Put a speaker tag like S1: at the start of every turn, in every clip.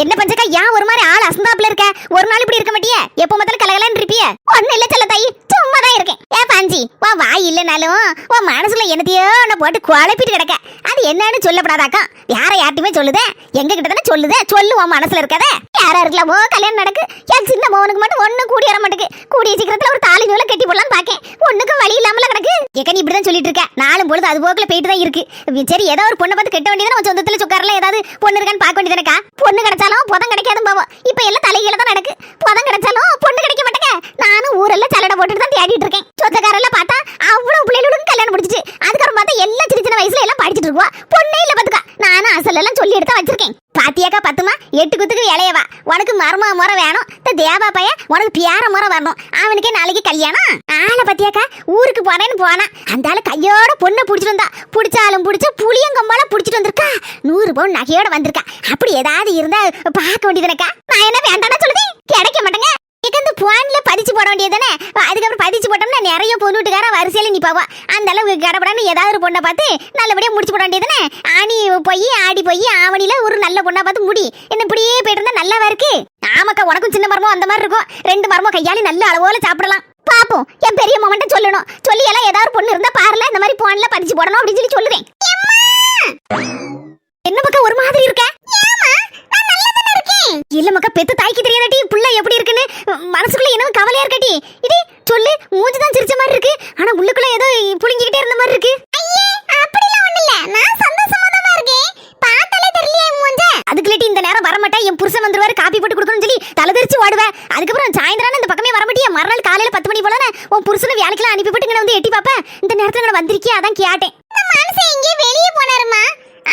S1: என்ன பஞ்சக்கா ஏன் ஒரு மாதிரி ஆள் அசந்தாப்புல இருக்க? ஒரு நாள் இப்படி இருக்க மாட்டியே? எப்ப முதல்ல கலகலன்னு இருப்பிய? ஒண்ணு இல்ல செல்ல தாயி, சும்மா தான் இருக்கேன். பஞ்சி உன் வாய் இல்லனாலும் உன் மனசுல என்னத்தையோ ஒண்ணு போட்டு குழப்பிட்டு கிடக்க. அது என்னன்னு சொல்லப்படாதாக்கா? யார்ட்டுமே சொல்லுதே, எங்க கிட்ட தானே சொல்லுதே. சொல்லு உன் மனசுல இருக்கதே. யாரா இருக்கலாமோ கல்யாணம் நடக்கு. என் சின்ன மோனுக்கு மட்டும் ஒண்ணு கூடி வர மாட்டேக்கு. கூடிய சீக்கிரத்துல ஒரு தாலி நூலை கட்டி போடலான்னு பாக்கேன். ஒண்ணுக்கும் வழி இல்லாமல கிடக்கு. ஏக்க நீ இப்படிதான் சொல்லிட்டு இருக்க. நாளும் பொழுது அது போக்குல போயிட்டு தான் இருக்கு. சரி ஏதோ ஒரு பொண்ணை பார்த்து கட்ட வேண்டியதானே. உன் சொந்தத்துல சொக்காரல ஏதாவது பொண்ணு இருக்கான்னு பார்க்க வேண்டியதானக்கா. பொண்ணு கிடைச்சாலும் புதம் கிடைக்காதுன்னு பாவம். இப்ப எல்லாம் தலைகீழ தான் நடக்கு. புதம் கிடைச்சாலும் பொண்ணு கிடைக்க மாட்டேங்க. நானும் ஊரெல்லாம் சலடை போட்டுட்டு தான் தேடிட்டு இருக்கேன். சொந்தக்காரெல்லாம் பார்த்தா அவ்வளவு பிள்ளைகளுக்கு கல்யாணம் முடிச்சிட்டு அதுக்கப்புறம் பார்த்தா எல்லாம் சின்ன சின்ன வயசுல எல்லாம் படிச்சுட்டு இருக்குவா. பொண்ணே இல்ல பாத்துக்கா. நானும் அசல் எல்லாம் சொல்லி எடுத்து வச்சிருக்கேன். பாத்தியாக்கா பத்துமா 8 குத்துக்கு இளையவா. உனக்கு மரும முறை வேணும். தேவா பைய உனக்கு பியார முறை வரணும். அவனுக்கே நாளைக்கு கல்யாணம். ஆளை பத்தியாக்கா ஊருக்கு போறேன்னு போனா அந்த ஆளு கையோட பொண்ணை புடிச்சிட்டு வந்தா. புடிச்சாலும் புடிச்சு புளியங்கம்பால புடிச்சிட்டு வந்திருக்கா. 100 பவுன் நகையோட வந்திருக்கா. அப்படி ஏதாவது இருந்தா பார்க்க வேண்டியதுனக்கா. நான் என்ன வேண்டாம்னா சொல்லுவேன். கிடைக்க மாட்டேங்க. இந்த போன்ல பதிச்சு போட வேண்டியதானே. அதுக்கப்புறம் பதிச்சு போட்டோம்னா நிறைய பொண்ணு வீட்டுக்கார வரிசையில நிப்பாவா. அந்த அளவுக்கு கடப்படான்னு ஏதாவது ஒரு பொண்ணை பார்த்து நல்லபடியா முடிச்சு போட வேண்டியதானே. ஆடி போய் ஆவணியில ஒரு நல்ல பொண்ணா பார்த்து முடி. என்ன இப்படியே போயிட்டு இருந்தா நல்லாவா இருக்கு? ஆமாக்கா உனக்கும் சின்ன மரமும் அந்த மாதிரி இருக்கும். 2 மரமும் கையாளி நல்ல அளவோல சாப்பிடலாம். பாப்போம். என் பெரிய மாமன்ட்ட சொல்லணும். சொல்லி எல்லாம் ஏதாவது பொண்ணு இருந்தா பாருல இந்த மாதிரி போன்ல பதிச்சு போடணும் அப்படின்னு சொல்லி சொல்லுவேன். என்ன மக்கா ஒரு மாதிரி இருக்க? இல்ல மக்கா பெத்த தாய்க்கு தெரியாதடி புள்ள எப்படி இருக்குன்னு. மனசுக்குள்ள என்ன கவலையா இருக்கடி. இது சொல்லு. மூஞ்சி தான் சிரிச்ச மாதிரி இருக்கு. ஆனா உள்ளுக்குள்ள ஏதோ புளிங்கிட்டே இருந்த மாதிரி இருக்கு. ஐயே அப்படிலாம் ஒண்ணு இல்ல. நான் சந்தோஷமா தான் இருக்கேன். பார்த்தாலே தெரியலையே மூஞ்ச. அதுக்குள்ளே இந்த நேரம் வர மாட்டேன். என் புருஷன் வந்துருவாரு காபி போட்டு கொடுக்கணும்னு சொல்லி தலைதெரிச்சு ஓடுவேன். அதுக்கப்புறம் சாயந்தரம் இந்த பக்கமே வர மாட்டியா. மறுநாள் காலையில 10 மணி போல உன் புருஷனை வேலைக்கெல்லாம் அனுப்பி போட்டு வந்து எட்டி பாப்பேன். இந்த நேரத்துல நான் வந்திருக்கியா அதான் கேட்டேன். மனசே எங்கே வெளியே போனாருமா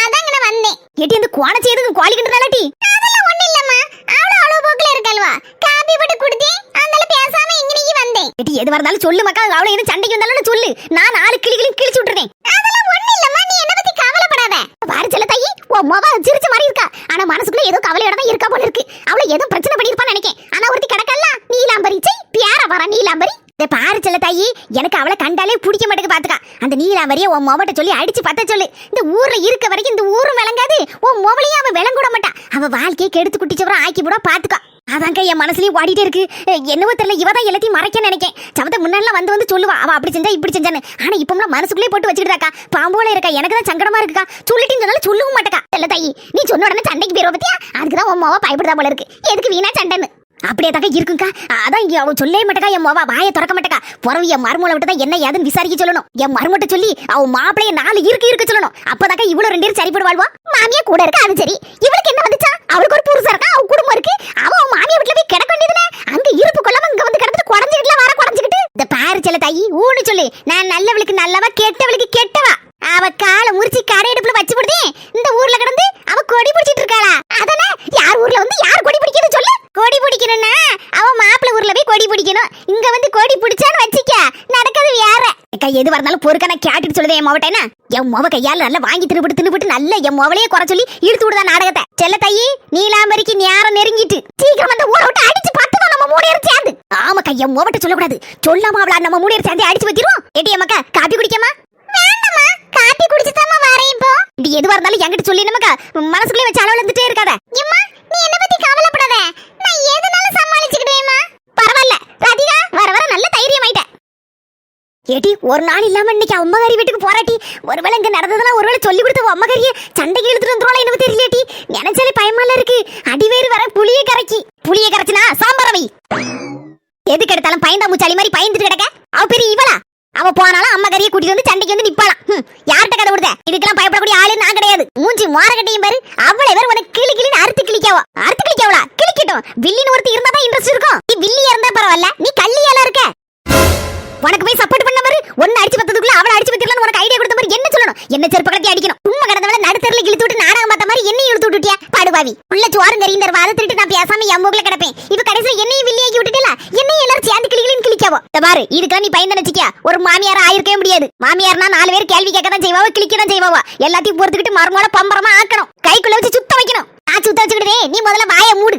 S1: அதான் நான் வந்தேன். எட்டி அந்த கோண செய்யறதுக்கு குவாலி கிண்டறாளாட்டி. அதெல்லாம் ஒண்ணு இல்லம்மா. அவ்வளவு போக்குல இருக்கல்வா. காபி போட்டு குடித்தேன். அதனால பேசாம இங்கனேயே வந்தேன். எட்டி எது வரதாலும் சொல்லு மக்கா. அவளை என்ன சண்டைக்கு வந்தாலும் சொல்லு. நான் 4 கிளிகளையும் கிழிச்சு விட்டுறேன். அதெல்லாம் ஒண்ணு இல்லம்மா. நீ என்ன பத்தி கவலைப்படாத. பாரு செல்ல தாயி ஓ மொவ சிரிச்ச மாதிரி இருக்கா. ஆனா மனசுக்குள்ள ஏதோ கவலையோட தான் இருக்கா போல இருக்கு. அவளை ஏதோ பிரச்சனை பண்ணிருப்பான்னு நினைக்கேன். ஆனா ஒருத்தி கடக்கல்ல நீலாம்பரி சை பியார வர நீலாம்பரி. பாரு செல்ல தாயி எனக்கு அவளை கண்டாலே பிடிக்க மாட்டேங்க பாத்துக்கா. அந்த நீலாம்பரிய உன் மொவட்ட சொல்லி அடிச்சு பத்த சொல்லு. இந்த ஊர்ல இருக்க வரைக்கும் இந்த ஊரும் விளங்காது. உன் மொவளையும் அவன் விளங்கூட மாட்டான். அவ வாழ்க்கையை கெடுத்து குட்டிச்சவரம் ஆக்கி போட பாத்துக்கா. அதாங்க என் மனசுலயும் ஓடிட்டே இருக்கு. என்னவோ தெரியல இவதான் எல்லாத்தையும் மறைக்க நினைக்கேன். சவத்தை முன்னாடிலாம் வந்து சொல்லுவா அவ அப்படி செஞ்சா இப்படி செஞ்சான்னு. ஆனா இப்பம்லாம் மனசுக்குள்ளே போட்டு வச்சுக்கிட்டாக்கா. பாம்போல இருக்கா. எனக்கு தான் சங்கடமா இருக்குக்கா. சொல்லிட்டு சொன்னாலும் சொல்லவும் மாட்டேக்கா. செல்ல தாயி நீ சொன்ன உடனே சண்டைக்கு போயிருவ பத்தியா. அதுக்குதான் உன் மொவ பயப்படுதா போல இருக்கு. எதுக்கு வீணா சண்டைன்னு. அப்படியே தாக்க இருக்குங்கா. அதான் இங்க அவ சொல்லவே மாட்டேக்கா. என் மொவ வாயை திறக்க மாட்டேக்கா. பிறவு என் மருமலை விட்டு தான் என்ன ஏதுன்னு விசாரிக்க சொல்லணும். என் மருமட்ட சொல்லி அவ மாப்பிளைய 4 இருக்க சொல்லணும். அப்பதாக்கா இவ்வளவு 2 பேரும் சரிப்படுவாள்வா. மாமியா கூட இருக்கா அது சரி. இவளுக்கு என்ன வந்துச்சா? அவளுக்கு ஒரு புருஷன் இருக்கா. அவ குடும்பம் இருக்கு. அவ மாமியா வீட்டுல போய் கிடக்க வேண்டியதுல. அங்க இருப்பு கொள்ளாம இங்க வந்து கிடந்துட்டு குடஞ்சிக்கிட்டுல வர குடஞ்சிக்கிட்டு. இந்த பாரு செல்ல தாயி ஊன்னு சொல்லு. நான் நல்லவளுக்கு நல்லவா கெட்டவளுக்கு கெட்டவா. அவ காலை முறிச்சு கரையடுப்புல வச்சு போடுதே. இந்த ஊர்ல கிடந்து அவ கொடி பிடிச்சிட்டு இருக்காளா. அதானே யார் ஊர்ல வந்து யார் கொடி பிடிக்கிறது சொல்லு. கொடி பிடிக்கணும்னா அவ மாப்பிள்ளை ஊர்ல போய் கொடி பிடிக்கணும். இங்க வந்து கொடி பிடிச்சான்னு வச்சிக்க நடக்கிறது வேற. எது வரனாலும் பொறுக்க நான் கேட்டுட்டு சொல்லுதே என் மொவட்டேனா. என் மொவ கையால நல்லா வாங்கி தின்னுபிட்டு நல்ல என் மொவலையே குறை சொல்லி இழுத்து விடுதா நாடகத்தை. செல்ல தாயி நீலாம்பரிக்கு நேரம் நெருங்கிட்டு சீக்கிரம் அந்த ஊரை விட்டு அடிச்சு பத்துதான் நம்ம 3 பேரும் சேர்ந்து. ஆமா கையா மொவட்ட சொல்லக்கூடாது. சொல்லாம அவளா நம்ம 3 பேரும் சேர்ந்து அடிச்சு பத்திரும். ஏட்டி அம்மாக்கா காப்பி குடிக்கமா? வேண்டாமா காப்பி குடிச்சுதாமா வரேன் இப்போ. இப்படி எதுவா இருந்தாலும் என்கிட்ட சொல்லி நமக்கா மனசுக்குள்ளே வச்சு அளவுல இருந்துட்டே இருக்காத. அம்மா நீ என்ன பத்தி கவலைப்படாத. நான் எதுனாலும் சமாளிச்சுக்கிடுவேமா. பரவாயில்ல ராதிகா வர வர நல்ல தைரியம் ஆயிட்ட. ஏட்டி ஒரு நாள் இல்லாம இன்னைக்கு அம்மகாரி வீட்டுக்கு போறாட்டி. ஒருவேளை இங்க நடந்ததெல்லாம் ஒருவேளை சொல்லி கொடுத்த அம்மகாரிய சண்டைக்கு இழுத்துட்டு வந்துருவாளா என்ன தெரியலையாட்டி. நினைச்சாலே பயமால இருக்கு. அடிவேறு வர புளிய கரைச்சினா சாம்பாரவை. எதுக்கு எடுத்தாலும் பயந்தா மூச்சாலி மாதிரி பயந்துட்டு கிடக்க. அவ பெரிய இவளா. அவ போனாலும் அம்மகாரியை கூட்டிட்டு வந்து சண்டைக்கு வந்து நிப்பாளாம். யார்கிட்ட கதை விடுத? இதுக்கெல்லாம் பயப்படக்கூடிய ஆளு நான் கிடையாது. மூஞ்சி மாரகட்டையும் பாரு. அவளை வேற உனக்கு கிளின்னு அறுத்து கிளிக்காவா. கிளிக்கட்டும். வில்லின்னு ஒருத்தி இருந்தா தான் இன்ட்ரெஸ்ட் இருக்கும். நீ வில்லியா இருந்தா பரவாயில்ல. நீ கள்ளியால இருக்க. உனக்கு போய் சப்போர்ட் பண்ண பாரு. ஒன்னு அடிச்சு பத்ததுக்குள்ள அவளை அடிச்சு பத்திரலாம் உனக்கு ஐடியா கொடுத்த மாதிரி என்ன சொல்லணும். என்ன செருப்பு கட்டி அடிக்கணும். சும்மா கிடந்தவள நடுத்தரில் இழுத்து விட்டு நாடகம் பார்த்த மாதிரி என்னையும் இழுத்து விட்டுட்டியா படுபாவி. உள்ள சோறு நெறிந்தர் வாத திருட்டு நான் பேசாம என் மூக்குல கிடப்பேன். இப்ப கடைசியில் என்னையும் வில்லியாக்கி விட்டுட்டல. என்னையும் எல்லாரும் சேர்ந்து கிளிகளின்னு கிளிக்காவோ. பாரு இதுக்கெல்லாம் நீ பயந்து நினைச்சிக்கியா. ஒரு மாமியாரா ஆயிருக்கவே முடியாது. மாமியார்னா 4 பேர் கேள்வி கேட்க தான் செய்வாவோ கிளிக்க தான் செய்வாவோ. எல்லாத்தையும் பொறுத்துக்கிட்டு மருமகளை பம்பரமா ஆக்கணும். கைக்குள்ள வச்சு சுத்த வைக்கணும். நான் சுத்த வச்சுக்கிட்டே நீ முதல்ல வாயை மூடு.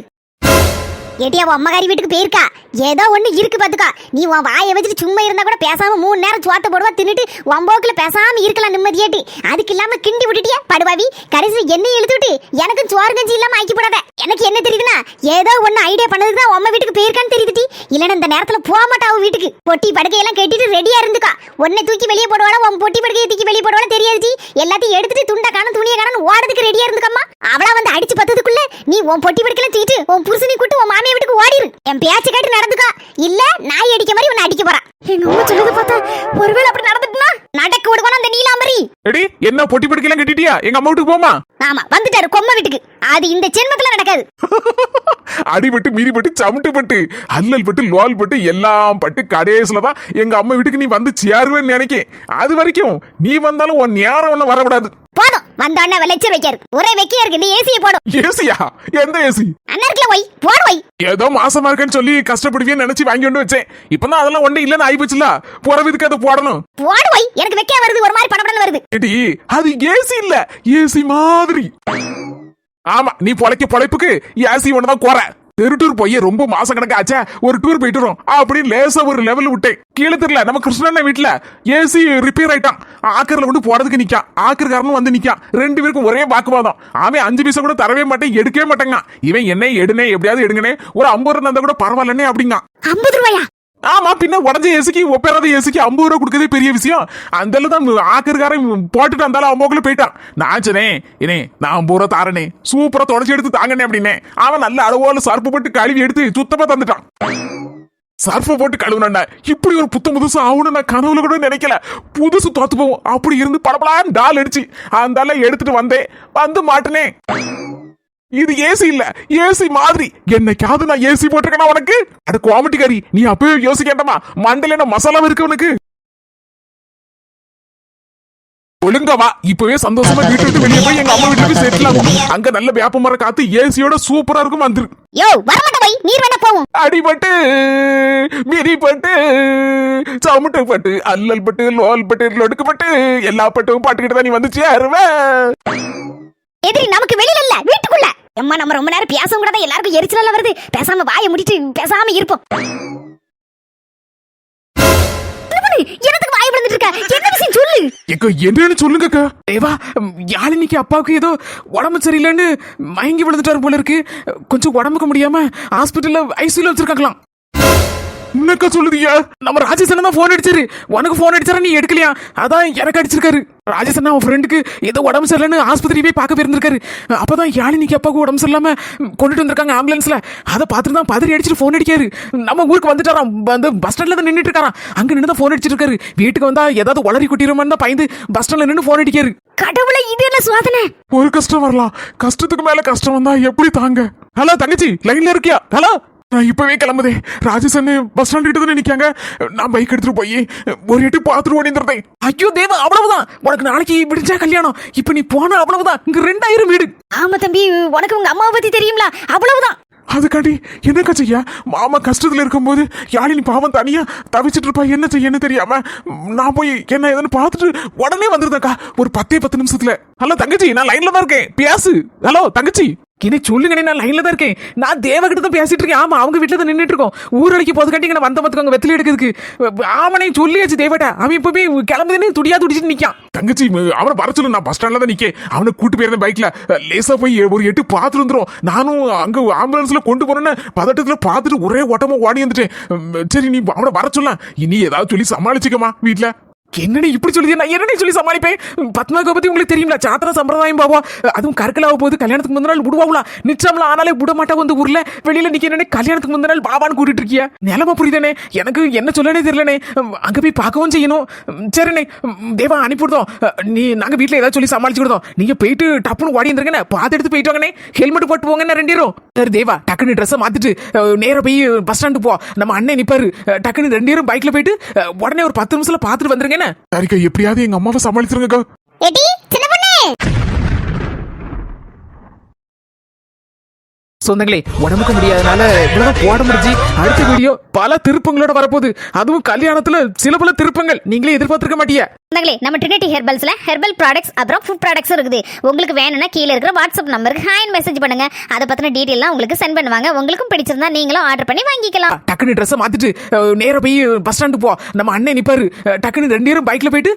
S1: ஏட்டியா உன் அம்மாக்காரி வீட்டுக்கு போயிருக்கா, ஏதோ ஒண்ணு இருக்கு பாத்துக்கா. நீ உன் வாயை வச்சுட்டு சும்மா இருந்தா கூட பேசாம 3 நேரம் சோத்த போடுவா தின்னுட்டு வம்போக்குல பேசாம இருக்கலாம் நிம்மதியாட்டி. அதுக்கு இல்லாம கிண்டி விட்டுட்டியா படுவாவி. கடைசி எண்ணெய் இழுத்துட்டு எனக்கும் சோறு கஞ்சி இல்லாம ஆக்கி போடாத. எனக்கு என்ன தெரியுதுன்னா ஏதோ ஒண்ணு ஐடியா பண்ணதுக்கு தான் உம்மா வீட்டுக்கு போயிருக்கான்னு தெரியுதுட்டி. இல்லன்னா இந்த நேரத்துல போக மாட்டா அவ வீட்டுக்கு. பொட்டி படுக்கையெல்லாம் கட்டிட்டு ரெடியா இருந்துக்கா. உன்னை தூக்கி வெளியே போடுவாளா, உன் பொட்டி படுக்கையை தூக்கி வெளியே போடுவாளா தெரியாது. எல்லாத்தையும் எடுத்துட்டு துண்டை காணும் துணியை காணும் ஓடுறதுக்கு ரெடியா இருந்துக்கம்மா. அவளா வந்து அடிச்சு பத்ததுக்குள்ள நீ உன் பொட்டி படுக்கையில தூக்கிட்டு உன் புருஷனை கூட்டு உன் மாமியா வீட்டுக்கு ஓடிரு. என் பேச்சு கேட்டு நடந்துக்கா, இல்ல நாய் அடிக்க மாதிரி உன்னை அடிக்க போறான். எங்க அம்மா சொல்லுது பார்த்தா ஒருவேளை அப்படி நடந்துட்டுனா நடக்க விடுவானா அந்த நீலாம்பரி.
S2: எடி என்ன பொட்டி படுக்கையெல்லாம் கட்டிட்டியா? எங்க அம்மா வீட்டுக்கு போமா?
S1: ஆமா வந்துட்டாரு கொம்ம வீட்டுக்கு. அது இந்த ஜென்மத்துல நடக்காது.
S2: அடிபட்டு மீறிப்பட்டு சமட்டு பட்டு அல்லல் பட்டு லோல் பட்டு எல்லாம் பட்டு கடைசிலதான் எங்க அம்மா வீட்டுக்கு நீ வந்து சேருவேன்னு நினைக்கேன். அது வரைக்கும் நீ வந்தாலும் உன் நேரம் ஒன்னும் வரக்கூடாது.
S1: போதும் வந்தானே விளைச்ச வைக்காரு. ஒரே வெக்கையா இருக்கு. நீ ஏசியை போடும்.
S2: ஏசியா? எந்த ஏசி?
S1: அண்ணா இருக்கல வை போடு வை.
S2: ஏதோ மாசமா இருக்கேன்னு சொல்லி கஷ்டப்படுவேன்னு நினைச்சு வாங்கி கொண்டு வச்சேன். இப்பதான் அதெல்லாம் ஒண்ணு இல்லன்னு ஆயிப்போச்சுல. போறதுக்கு அதை போடணும்.
S1: போடு வை. எனக்கு வெக்கையா வருது, ஒரு மாதிரி படபடன்னு வருது.
S2: எடி அது ஏசி இல்ல, ஏசி மாதிரி. ஆமா நீ பொழைப்புக்கு ஏசி ஒண்ணுதான் குறை. தெரு டூர் போய் ரொம்ப மாசம் கணக்கு ஆச்சா, ஒரு டூர் போயிட்டு வரோம் அப்படின்னு லேசா ஒரு லெவல் விட்டேன். கீழே தெரியல நம்ம கிருஷ்ணன் வீட்டுல ஏசி ரிப்பேர் ஆயிட்டான். ஆக்கர்ல கொண்டு போறதுக்கு நிக்கான். ஆக்கர்காரனும் வந்து நிக்கான். 2 பேருக்கும் ஒரே வாக்குவாதம். அவன் 5 பைசா கூட தரவே மாட்டேன், எடுக்கவே மாட்டேங்க. இவன் என்ன எடுனே எப்படியாவது எடுங்கனே, ஒரு 50 ரூபா தந்தா கூட பரவாயில்லனே அப்படிங்க.
S1: 50 ரூபாயா?
S2: ஆமா பின்ன உடஞ்ச ஏசிக்கு ஒப்பேராத ஏசிக்கு 50 ரூபா கொடுக்கறதே பெரிய விஷயம். அந்த தான் ஆக்கர்காரன் போட்டுட்டு வந்தாலும் அம்மாக்குள்ள போயிட்டான். நான் சொன்னேன் இனே நான் 50 ரூபா தாரனே, சூப்பரா தொடச்சி எடுத்து தாங்கனே அப்படின்னே. அவன் நல்ல அளவோல சர்ப்பு போட்டு கழுவி எடுத்து சுத்தமா தந்துட்டான். சர்ஃபை போட்டு கழுவுனா இப்படி ஒரு புதுசு ஆகணும் நான் கனவுல கூட நினைக்கல. புதுசு தோத்து போவோம் அப்படி இருந்து படப்படான்னு டால் அடிச்சு அந்த எடுத்துட்டு வந்தேன். வந்து மாட்டினேன். இது ஏசி இல்ல, ஏசி மாதிரி. என்னைக்காவது நான் ஏசி போட்டிருக்கேனா உனக்கு? அட கோமட்டிக்காரி, நீ அப்பவே யோசிக்கேண்டமா? மண்டல என்ன மசாலா இருக்கு உனக்கு? ஒழுங்கவா இப்பவே சந்தோஷமா வீட்டு விட்டு வெளியே போய் எங்க அம்மா வீட்டுக்கு செட்டில் ஆகும். அங்க நல்ல வேப்ப மரம் காத்து ஏசியோட சூப்பரா இருக்கும். வந்துரு.
S1: யோ வரமாட்ட போய் நீர் வேணா போவோம்.
S2: அடிபட்டு மிரிப்பட்டு சமுட்டு பட்டு அல்லல் பட்டு லோல் பட்டு லொடுக்கு பட்டு எல்லா பட்டும் பாட்டுக்கிட்டு தான் நீ வந்து சேருவே.
S1: எதிரி நமக்கு வெளியில இல்ல, வீட்டுக்குள்ள. அம்மா நம்ம ரொம்ப நேரம் பேச கூட தான் எல்லாருக்கும் எரிச்சல வருது. பேசாம வாயை முடிட்டு பேசாம இருப்போம். எனக்கு வாய் விழுந்துட்டு இருக்க. என்ன விஷயம் சொல்லு.
S2: எங்க என்னன்னு சொல்லுங்கக்கா. தேவா யாழினிக்கு அப்பாவுக்கு ஏதோ உடம்பு சரியில்லைன்னு மயங்கி விழுந்துட்டாரு போல இருக்கு. கொஞ்சம் உடம்புக்கு முடியாம ஹாஸ்பிட்டல்ல ஐசியூல வச்சிருக்காங்களாம். என்னக்கா சொல்லுதீங்க? நம்ம ராஜேஷன் தான் போன் அடிச்சாரு. உனக்கு போன் அடிச்சாரா நீ எடுக்கலையா? அதான் எனக்கு அடிச்சிருக்காரு. ராஜேஷன் அவன் ஃப்ரெண்டுக்கு ஏதோ உடம்பு சரியில்லைன்னு ஆஸ்பத்திரி போய் பார்க்க போயிருந்திருக்காரு. அப்பதான் யாழினிக்கு அப்பாவுக்கு உடம்பு சரியில்லாம கொண்டுட்டு வந்திருக்காங்க ஆம்புலன்ஸ்ல. அதை பார்த்துட்டு தான் பதறி அடிச்சுட்டு போன் அடிக்காரு. நம்ம ஊருக்கு வந்துட்டாராம். வந்து பஸ் ஸ்டாண்ட்ல தான் நின்றுட்டு இருக்காராம். அங்க நின்று தான் போன் அடிச்சிட்டு இருக்காரு. வீட்டுக்கு வந்தா ஏதாவது உளறி கொட்டிடுமான்னு தான் பயந்து பஸ் ஸ்டாண்ட்ல நின்று போன் அடிக்காரு.
S1: கடவுளை இது என்ன சோதனை?
S2: ஒரு கஷ்டம் வரலாம், கஷ்டத்துக்கு மேல கஷ்டம் வந்தா எப்படி தாங்க? ஹலோ தங்கச்சி லைன்ல இருக்கியா? ஹலோ நான் இப்பவே கிளம்புதே. ராஜேஷன் பஸ் ஸ்டாண்ட் கிட்ட தான் நிக்காங்க. நான் பைக் எடுத்துட்டு போய் ஒரு எட்டு பாத்துட்டு ஓடிந்துட்டேன். ஐயோ தேவா அவ்வளவுதான். உனக்கு நாளைக்கு விடிஞ்சா கல்யாணம். இப்ப நீ போன அவ்வளவுதான். இங்க 2000 வீடு.
S1: ஆமா தம்பி, உனக்கு உங்க அம்மாவை பத்தி தெரியுங்களா? அவ்வளவுதான்.
S2: அதுக்காண்டி என்னக்கா செய்ய? மாமா கஷ்டத்துல இருக்கும்போது யாழினி பாவம் தனியா தவிச்சிட்டு இருப்பா. என்ன செய்யன்னு தெரியாம நான் போய் என்ன ஏதுன்னு பார்த்துட்டு உடனே வந்துருந்தேக்கா. ஒரு 10 நிமிஷத்துல. ஹலோ தங்கச்சி நான் லைன்ல தான் இருக்கேன், பேசு. ஹலோ தங்கச்சி என்ன சொல்லுங்க, நான் லைன்ல தான் இருக்கேன். நான் தேவகிட்ட தான் பேசிட்டு இருக்கேன். ஆமா அவங்க வீட்டுல தான் நின்றுட்டு இருக்கோம். ஊரடிக்கு போது கட்டி வந்த பார்த்துக்கோங்க வெத்தில எடுக்கிறதுக்கு. அவனை சொல்லியாச்சு தேவட்டா. அவன் இப்பவே கிளம்புதுன்னு துடியா துடிச்சிட்டு நிக்கான். தங்கச்சி அவனை வர சொல்லு. நான் பஸ் ஸ்டாண்ட்ல தான் நிக்கேன். அவனை கூட்டு போயிருந்தேன் பைக்ல. லேசா போய் ஒரு எட்டு பார்த்துட்டு வந்துடும். நானும் அங்க ஆம்புலன்ஸ்ல கொண்டு போறேன்னு பதட்டத்துல பார்த்துட்டு ஒரே ஓட்டமா ஓடி வந்துட்டேன். சரி நீ அவனை வர சொல்ல. இனி ஏதாவது சொல்லி சமாளிச்சுக்கமா வீட்டுல. என்னடி இப்படி சொல்லி நான் என்னடி சொல்லி சமாளிப்பேன்? பத்மாவை பத்தி உங்களுக்கு தெரியுங்களா? சாத்திர சம்பிரதாயம் பாவா. அதுவும் கற்கலாவ போது கல்யாணத்துக்கு முந்தின நாள் விடுவாங்களா? நிச்சயம்ல ஆனாலே விட மாட்டா. வந்து ஊர்ல வெளியில நிக்க என்ன கல்யாணத்துக்கு முந்தின நாள் பாபான்னு கூட்டிட்டு இருக்கியா? நிலம புரியுதானே? எனக்கு என்ன சொல்லனே தெரியலனே. அங்க போய் பார்க்கவும் செய்யணும். சரிண்ணே தேவா அனுப்பிவிடுதோம். நாங்க வீட்டுல ஏதாவது சொல்லி சமாளிச்சு விடுதோம். நீங்க போயிட்டு டப்புன்னு ஓடி இருந்துருங்கண்ணே. பார்த்து எடுத்து போயிட்டு வாங்கண்ணே. ஹெல்மெட் போட்டு போங்கண்ணே 2 பேரும். சரி தேவா டக்குன்னு ட்ரெஸ்ஸை மாத்திட்டு நேரா போய் பஸ் ஸ்டாண்டு போ. நம்ம அண்ணன் நிப்பாரு. டக்குன்னு 2 பேரும் பைக்ல போயிட்டு உடனே ஒரு 10 நிமிஷத்துல பார்த்துட்டு வந்துருங்க. சரிக்கா எப்படியாவது எங்க அம்மாவை சமாளிச்சிருங்க.
S3: சொந்தங்களே, உடம்புக்கு முடியாதனால இவ்வளவு போட முடிஞ்சு. அடுத்த வீடியோ பல திருப்பங்களோட வரப்போகுது. அதுவும் கல்யாணத்துல சில பல திருப்பங்கள் நீங்களே எதிர்பார்த்திருக்க மாட்டீங்க.
S1: சொந்தங்களே, நம்ம ட்ரினிட்டி ஹெர்பல்ஸ்ல ஹெர்பல் ப்ராடக்ட்ஸ் அப்புறம் ஃபுட் ப்ராடக்ட்ஸ் இருக்குது. உங்களுக்கு வேணும்னா கீழே இருக்கிற வாட்ஸ்அப் நம்பருக்கு ஹாய் மெசேஜ் பண்ணுங்க. அதை பத்தின டீடைல்லாம் உங்களுக்கு சென்ட் பண்ணுவாங்க. உங்களுக்கும் பிடிச்சிருந்தா நீங்களும் ஆர்டர் பண்ணி வாங்கிக்கலாம்.
S3: டக்குனு ட்ரெஸ் மாத்திட்டு நேரா போய் பஸ் ஸ்டாண்டு போ. நம்ம அண்ணன் நிப்பாரு. டக்குனு 2 பேரும் பைக்ல போயிட்டு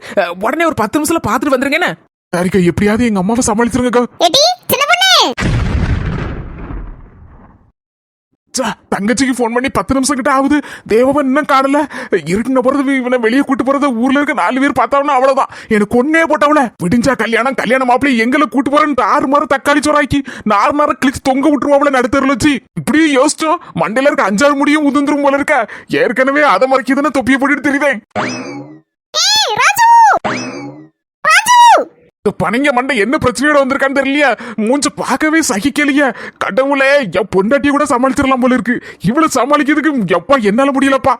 S3: உடனே ஒரு 10 நிமிஷத்துல பாத்துட்டு வந்துருங்க. என்ன
S2: சரிக்கா, எப்படியாவது எங்க அம்மாவை சமாளிச்சிருங்கக்கா.
S1: ஏடி சின்ன பொண்ணு,
S2: தங்கச்சிக்கு போன் பண்ணி 10 நிமிஷம் கிட்ட ஆகுது. தேவவன் இன்னும் காணல. இருட்டுன போறது இவனை வெளியே கூட்டு போறது. ஊர்ல இருக்க 4 பேர் பார்த்தாவனா அவ்வளவுதான். எனக்கு ஒன்னே போட்டவள விடிஞ்சா கல்யாண மாப்பிள்ளை எங்களை கூட்டு போறேன்னு 6 மாரம் தக்காளி சோறாக்கி 4 மாரம் கிழிச்சு தொங்க விட்டுருவாங்கள நடுத்தருல வச்சு. இப்படியே யோசிச்சோம். மண்டையில இருக்க 5-6 முடியும் உதிர்ந்துரும் போல இருக்க. ஏற்கனவே அதை மறைக்குதுன்னு தொப்பியை போட்டுட்டு தெரியுதேன். பனங்க மண்டை என்ன பிரச்சனையோட வந்திருக்கான்னு தெரியலையா? மூஞ்ச பார்க்கவே சகிக்கலையா? கடவுளே, என் பொண்டாட்டிய கூட சமாளிச்சிடலாம் போல இருக்கு. இவ்வளவு சமாளிக்கிறதுக்கு எப்பா என்னால முடியலப்பா.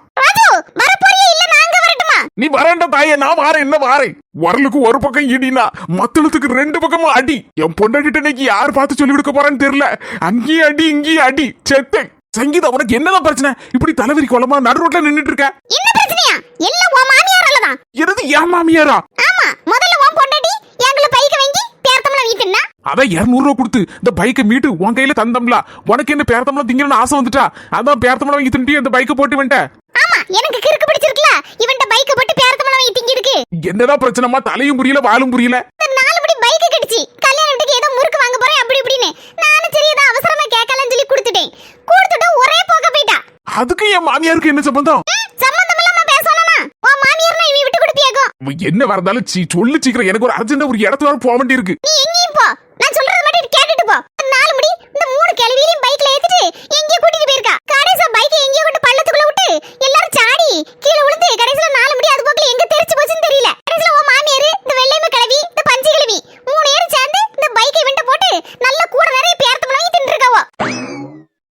S2: நீ வரேன்டா தாயே, நான் வாரேன். என்ன வாரேன்? வரலுக்கு ஒரு பக்கம் இடினா மத்தளத்துக்கு 2 பக்கமும் அடி. என் பொண்டாட்டிட்ட இன்னைக்கு யார் பார்த்து சொல்லி கொடுக்க போறான்னு தெரியல. அங்கேயும் அடி இங்கேயும் அடி. செத்தேன். சங்கீதா, உனக்கு என்னதான் பிரச்சனை? இப்படி தலைவரி கொலமா நடு ரோட்ல நின்னுட்டு இருக்க.
S1: என்ன பிரச்சனையா? எல்லாம் உன் மாமியாராலதான்.
S2: என்னது என் மாமியாரா?
S1: ஆமா, முதல்ல உன் பொண்டாட்டி எங்களை பைக்க வாங்கி பேர்த்தம்லாம் வீட்டுனா
S2: அதான் 200 ரூபா கொடுத்து இந்த பைக்கை மீட்டு உன் கையில தந்தம்ல. உனக்கு என்ன பேர்த்தம்லாம் திங்கணும்னு ஆசை வந்துட்டா? அதான் பேர்த்தம்லாம் வாங்கி தின்ட்டு அந்த பைக்கை போட்டு வந்துட்டேன்.
S1: ஆமா, எனக்கு கிறுக்கு பிடிச்சிருக்குல. இவன்ட பைக்க போட்டு பேர்த்தம்லாம் வாங்கி திங்கி இருக்கு.
S2: என்னடா பிரச்சனைமா? தலையும் புரியல வாலும் புரியல.
S1: இந்த 4 படி பைக் கிடைச்சி கல்யாணத்துக்கு ஏதோ முறுக்கு வாங்க போறேன் அப்படி இப்படின்னு நானும் சரி ஏதோ அவசரமா கேட்கலாம்னு சொல்லி கொடுத்துட்டேன். கொடுத்துட்டு ஒரே போக போயிட்டா.
S2: அதுக்கு என் மாமியாருக்கு என்ன சம்பந்தம்?
S1: சம்பந்தம் இல்லாம பேசணும்னா உன் மாமியார்னா இவ விட்டு கொடுப்பியாகோ?
S2: என்ன வரதாலும் சொல்லு சீக்கிரம். எனக்கு ஒரு அர்ஜென்ட் ஒரு இடத்துல வர போக வேண்டி இருக்கு.
S1: நீ எங்கேயும் போ, நான் சொல்றது மட்டும் கேட்டுட்டு போ. 4 முடி இந்த 3 கிளவியையும் பைக்ல ஏத்திட்டு எங்கேயோ கூட்டிட்டு போயிருக்கா. கடைசில பைக்கை எங்கேயோ கொண்டு பள்ளத்துக்குள்ள விட்டு எல்லாரும் சாடி கீழே விழுந்து கடைசில 4 முடி அது போக்குல எங்க தெரிச்சு போச்சுன்னு தெரியல. கடைசில உன் மாமியாரு இந்த வெள்ளையம்ம கிளவி இந்த பஞ்சு கிளவி 3 பேரும் சேர்ந்து இந்த பைக்கை வெண்ட போட்டு நல்ல கூட நிறைய பேர்த்தம் வாங்கி தின்னு இருக்காவோ.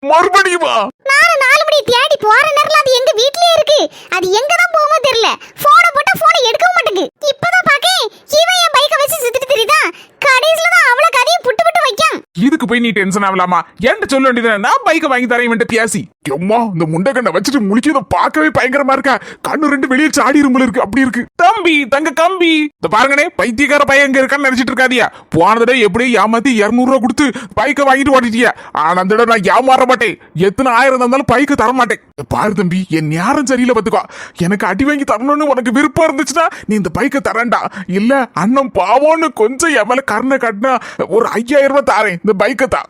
S2: மறுபடியுமா?
S1: நானும் 4 முடி தேடி போற நேரத்துல அது எங்க வீட்லயே இருக்கு. அது எங்க தான் போகுமோ தெரியல. போனை போட்டா போனை எடுக்கவும் மாட்டேங்குது. இப்பதான் பாக்கேன் இவன் என் பைக்கை வச்சு சுத்திட்டு தெரியுதா. கடைசில தான் அவள கதையை புட்டு புட்டு வைக்கான்.
S2: இதுக்கு போய் நீ டென்ஷன் ஆகலாமா? என்கிட்ட சொல்ல வேண்டியது, நான் பைக்கை வாங்கி தரேன் இவன்ட்ட பேசி. எம்மா, இந்த முண்டை கண்ணை வச்சுட்டு முழிக்கிறத பார்க்கவே பயங்கரமா இருக்கா. கண்ணு 2 வெளியே சாடி இரும்புல இருக்கு. அப்படி இருக்கு. தம்பி, தங்க கம்பி, இந்த பாருங்கனே, பைத்தியக்கார பையன் எங்க இருக்கான்னு நினைச்சிட்டு இருக்காதியா. போன தடவை எப்படி ஏமாத்தி 200 ரூபா கொடுத்து பைக்கை வாங்கிட்டு ஓட்டிட்டியா. ஆனா அந்த தடவை நான் ஏமாற மாட்டேன். எத்தனை ஆயிரம் இருந்தாலும் பைக்கு தர மாட்டேன். பாரு தம்பி, என் நேரம் சரியில்லை பாத்துக்கோ. எனக்கு அடி வாங்கி தரணும்னு உனக்கு விருப்பம் இருந்துச்சுன்னா நீ இந்த பைக்கை தரேன்டா. இல்ல அண்ணன் பாவோன்னு கொஞ்சம் என் மேல கருணை காட்டினா ஒரு 5000 ரூபாய் தாரேன். இந்த பைக்கை தான்.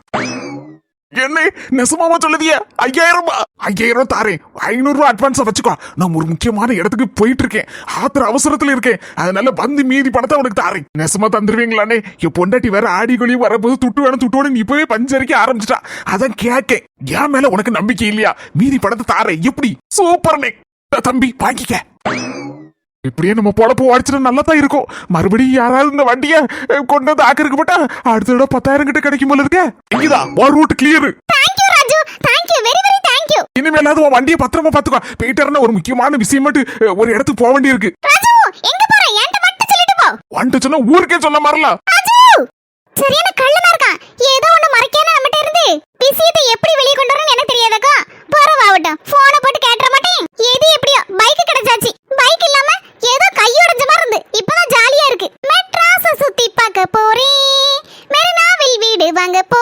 S2: என்ன நெசமாவா சொல்லுதியா? 5000 ரூபாய் 5000 ரூபாய் தாரேன். 500 ரூபாய் அட்வான்ஸா வச்சுக்கோ. நான் ஒரு முக்கியமான இடத்துக்கு போயிட்டு இருக்கேன். ஆத்திர அவசரத்துல இருக்கேன். அதனால வந்து மீதி பணத்தை உனக்கு தாரேன். நெசமா தந்துருவீங்களானே? என் பொண்டாட்டி வேற ஆடி கொலி வரப்போது துட்டு வேணும் துட்டோட நீ இப்பவே பஞ்சரிக்க ஆரம்பிச்சிட்டா. அதான் கேக்கேன். என் மேல உனக்கு நம்பிக்கை இல்லையா? மீதி பணத்தை தாரேன். எப்படி? சூப்பர்னே தம்பி, வாங்கிக்க. இப்படியே நம்ம பொழப்பு வாடிச்சுட்டு நல்லா தான் இருக்கும். மறுபடியும் யாராவது இந்த வண்டிய கொண்டு வந்து ஆக்கருக்கு போட்டா அடுத்த தடவை 10,000 கிட்ட கிடைக்கும் போல இருக்க. இங்கதான் route clear.
S1: Thank you Raju, thank you, very very thank you.
S2: இனிமேலாவது உன் வண்டியை பத்திரமா பாத்துக்கோ. போயிட்டாருன்னா ஒரு முக்கியமான விஷயம் மட்டும் ஒரு இடத்துக்கு போக வேண்டி இருக்கு.
S1: ராஜு, எங்க போற? என்கிட்ட மட்டும் சொல்லிட்டு போ.
S2: வந்துட்டு சொன்னா ஊருக்கே சொன்ன மாதிரில.
S1: ராஜு, சரியான கள்ளனா இருக்கான். ஏதோ ஒண்ணு மறைக்காம நம்மட்ட இருந்து விஷயத்தை எப்படி வெளிய கொண்டு வரணும்னு எனக்கு தெரியாதக்கா. பரவாயில்லைட்டும், போனை போட்டு கேட்ற மாட்டேன். எது எப்படியோ பைக் கிடைச்சாச்சு. பைக் இல்லாம ஏதோ கையோடஞ்ச மாதிரி இருந்து இப்பதான் ஜாலியா இருக்கு. மெட்ராஸ சுத்தி பார்க்க போறேன், மெரினாவில் வீடு வாங்க போ